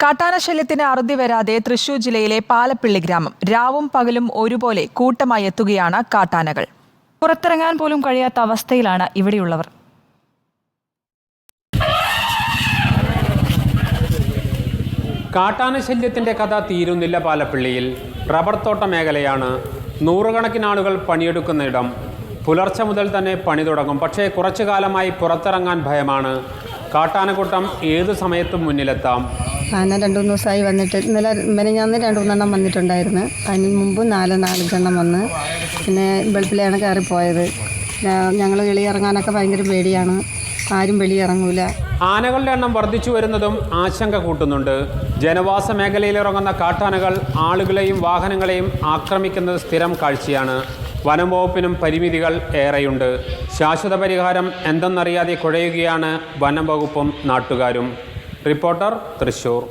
കാട്ടാനശല്യത്തിന് അറുതി വരാതെ തൃശൂർ ജില്ലയിലെ പാലപ്പിള്ളി ഗ്രാമം. രാവും പകലും ഒരുപോലെ കൂട്ടമായി എത്തുകയാണ് കാട്ടാനകൾ. പുറത്തിറങ്ങാൻ പോലും കഴിയാത്ത അവസ്ഥയിലാണ് ഇവിടെയുള്ളവർ. കാട്ടാനശല്യത്തിൻ്റെ കഥ തീരുന്നില്ല. പാലപ്പിള്ളിയിൽ റബ്ബർ തോട്ട മേഖലയാണ്. നൂറുകണക്കിന് ആളുകൾ പണിയെടുക്കുന്നിടം. പുലർച്ചെ മുതൽ തന്നെ പണി തുടങ്ങും. പക്ഷേ കുറച്ചു കാലമായി പുറത്തിറങ്ങാൻ ഭയമാണ്. കാട്ടാനക്കൂട്ടം ഏതു സമയത്തും മുന്നിലെത്താം. ആന 2-3 ദിവസമായി വന്നിട്ട് ഇന്നലെ മെനഞ്ഞാന്ന് 2-3 വന്നിട്ടുണ്ടായിരുന്നു. അതിന് മുമ്പ് 4-5 വന്ന് പിന്നെ വെളുപ്പിലെയാണ് കയറിപ്പോയത്. ഞങ്ങൾ വെളിയിറങ്ങാനൊക്കെ ഭയങ്കര പേടിയാണ്. ആരും വെളിയിറങ്ങൂല. ആനകളുടെ എണ്ണം വർദ്ധിച്ചു വരുന്നതും ആശങ്ക കൂട്ടുന്നുണ്ട്. ജനവാസ മേഖലയിലിറങ്ങുന്ന കാട്ടാനകൾ ആളുകളെയും വാഹനങ്ങളെയും ആക്രമിക്കുന്നത് സ്ഥിരം കാഴ്ചയാണ്. വനം വകുപ്പിനും പരിമിതികൾ ഏറെയുണ്ട്. ശാശ്വത പരിഹാരം എന്തെന്നറിയാതെ കുഴയുകയാണ് വനം വകുപ്പും നാട്ടുകാരും. റിപ്പോർട്ടർ, തൃശൂർ.